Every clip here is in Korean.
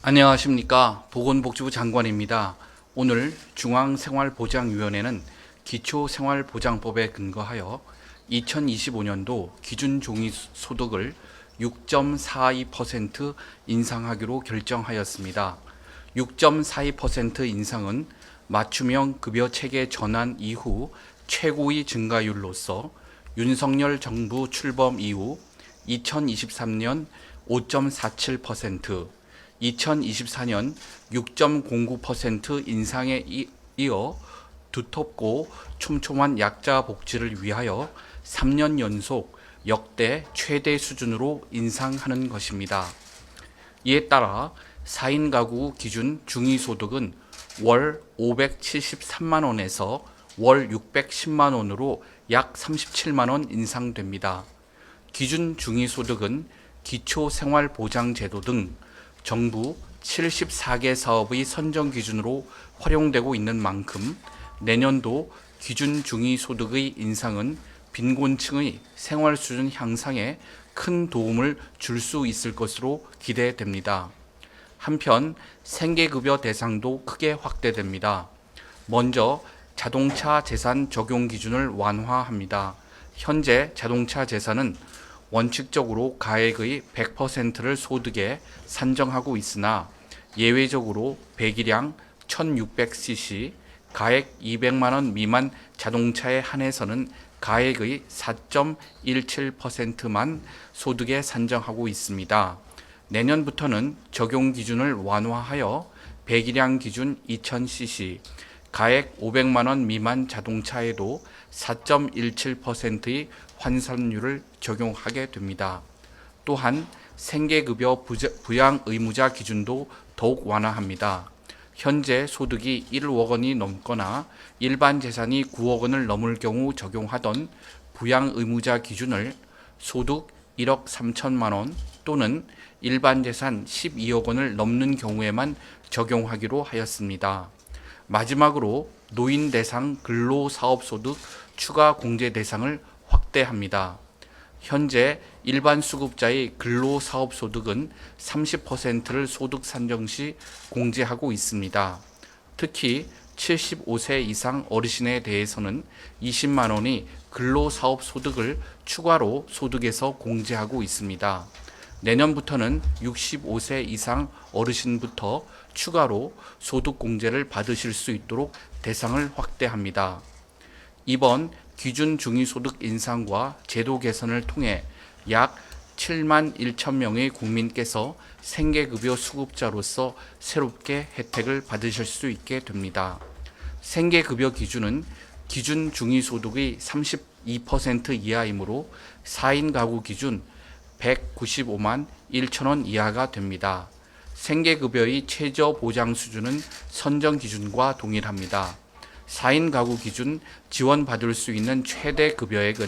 안녕하십니까. 보건복지부 장관입니다. 오늘 중앙생활보장위원회는 기초생활보장법에 근거하여 2025년도 기준종이소득을 6.42% 인상하기로 결정하였습니다. 6.42% 인상은 맞춤형 급여체계 전환 이후 최고의 증가율로서 윤석열 정부 출범 이후 2023년 5.47%, 2024년 6.09% 인상에 이어 두텁고 촘촘한 약자 복지를 위하여 3년 연속 역대 최대 수준으로 인상하는 것입니다. 이에 따라 4인 가구 기준 중위소득은 월 573만 원에서 월 610만 원으로 약 37만 원 인상됩니다. 기준 중위소득은 기초생활보장제도 등 정부 74개 사업의 선정 기준으로 활용되고 있는 만큼 내년도 기준 중위소득의 인상은 빈곤층의 생활 수준 향상에 큰 도움을 줄 수 있을 것으로 기대됩니다. 한편 생계급여 대상도 크게 확대됩니다. 먼저 자동차 재산 적용 기준을 완화합니다. 현재 자동차 재산은 원칙적으로 가액의 100%를 소득에 산정하고 있으나 예외적으로 배기량 1600cc, 가액 200만 원 미만 자동차에 한해서는 가액의 4.17%만 소득에 산정하고 있습니다. 내년부터는 적용 기준을 완화하여 배기량 기준 2000cc, 가액 500만 원 미만 자동차에도 4.17%의 환산율을 적용하게 됩니다. 또한 생계급여 부양 의무자 기준도 더욱 완화합니다. 현재 소득이 1억 원이 넘거나 일반 재산이 9억 원을 넘을 경우 적용하던 부양 의무자 기준을 소득 1억 3천만 원 또는 일반 재산 12억 원을 넘는 경우에만 적용하기로 하였습니다. 마지막으로 노인 대상 근로사업소득 추가 공제 대상을 확대합니다. 현재 일반 수급자의 근로사업소득은 30%를 소득 산정 시 공제하고 있습니다. 특히 75세 이상 어르신에 대해서는 20만 원이 근로사업소득을 추가로 소득에서 공제하고 있습니다. 내년부터는 65세 이상 어르신부터 추가로 소득 공제를 받으실 수 있도록 대상을 확대합니다. 이번 기준 중위소득 인상과 제도 개선을 통해 약 7만 1천 명의 국민께서 생계급여 수급자로서 새롭게 혜택을 받으실 수 있게 됩니다. 생계급여 기준은 기준 중위소득의 32% 이하이므로 4인 가구 기준 195만 1천 원 이하가 됩니다. 생계급여의 최저 보장 수준은 선정 기준과 동일합니다. 4인 가구 기준 지원받을 수 있는 최대 급여액은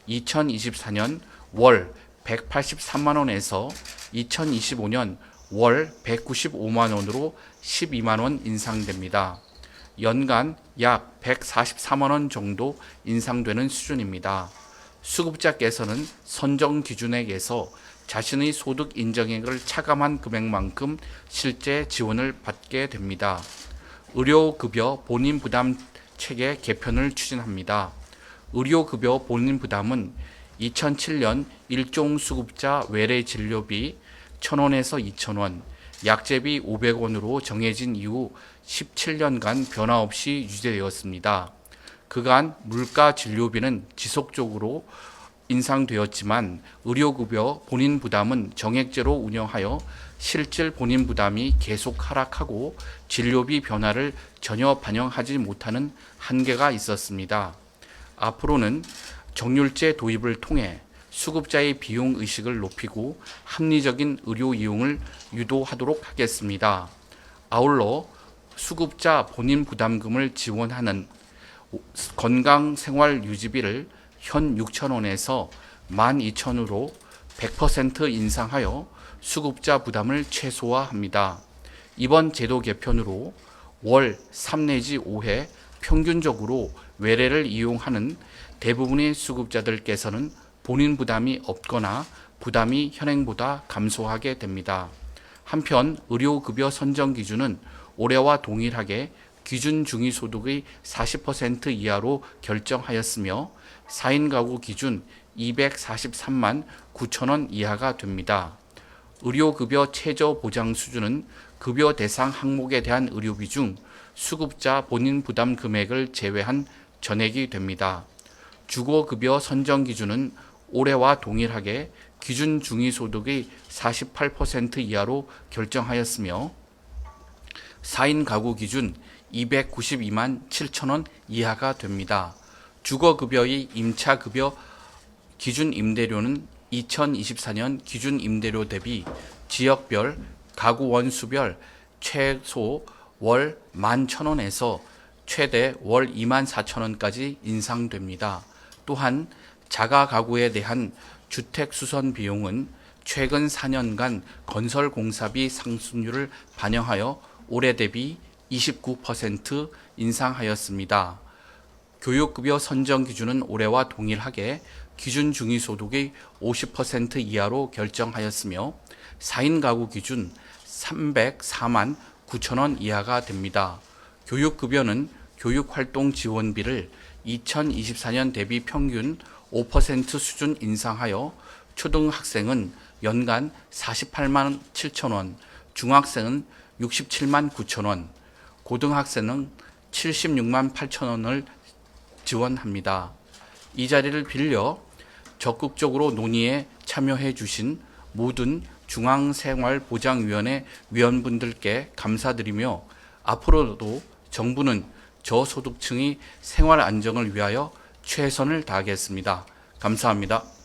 2024년 월 183만 원에서 2025년 월 195만 원으로 12만 원 인상됩니다. 연간 약 144만 원 정도 인상되는 수준입니다. 수급자께서는 선정 기준액에서 자신의 소득 인정액을 차감한 금액만큼 실제 지원을 받게 됩니다. 의료급여 본인부담 체계 개편을 추진합니다. 의료급여 본인부담은 2007년 일종 수급자 외래 진료비 1,000원에서 2,000원, 약제비 500원으로 정해진 이후 17년간 변화 없이 유지되었습니다. 그간 물가 진료비는 지속적으로 인상되었지만 의료급여 본인부담은 정액제로 운영하여 실질 본인부담이 계속 하락하고 진료비 변화를 전혀 반영하지 못하는 한계가 있었습니다. 앞으로는 정률제 도입을 통해 수급자의 비용 의식을 높이고 합리적인 의료 이용을 유도하도록 하겠습니다. 아울러 수급자 본인 부담금을 지원하는 건강생활유지비를 현 6,000원에서 12,000원으로 100% 인상하여 수급자 부담을 최소화합니다. 이번 제도 개편으로 월 3 내지 5회 평균적으로 외래를 이용하는 대부분의 수급자들께서는 본인 부담이 없거나 부담이 현행보다 감소하게 됩니다. 한편 의료급여 선정 기준은 올해와 동일하게 기준 중위소득의 40% 이하로 결정하였으며 4인 가구 기준 243만 9천 원 이하가 됩니다. 의료급여 최저 보장 수준은 급여 대상 항목에 대한 의료비 중 수급자 본인 부담 금액을 제외한 전액이 됩니다. 주거급여 선정 기준은 올해와 동일하게 기준 중위소득의 48% 이하로 결정하였으며 4인 가구 기준 292만 7천 원 이하가 됩니다. 주거급여의 임차급여 기준 임대료는 2024년 기준 임대료 대비 지역별, 가구 원수별 최소 월 11,000원에서 최대 월 24,000원까지 인상됩니다. 또한 자가 가구에 대한 주택 수선 비용은 최근 4년간 건설 공사비 상승률을 반영하여 올해 대비 29% 인상하였습니다. 교육급여 선정 기준은 올해와 동일하게 기준 중위소득의 50% 이하로 결정하였으며 4인 가구 기준 304만 9천 원 이하가 됩니다. 교육급여는 교육활동 지원비를 2024년 대비 평균 5% 수준 인상하여 초등학생은 연간 48만 7천 원, 중학생은 67만 9천 원, 고등학생은 76만 8천 원을 지원합니다. 이 자리를 빌려 적극적으로 논의에 참여해 주신 모든 중앙생활보장위원회 위원분들께 감사드리며 앞으로도 정부는 저소득층의 생활 안정을 위하여 최선을 다하겠습니다. 감사합니다.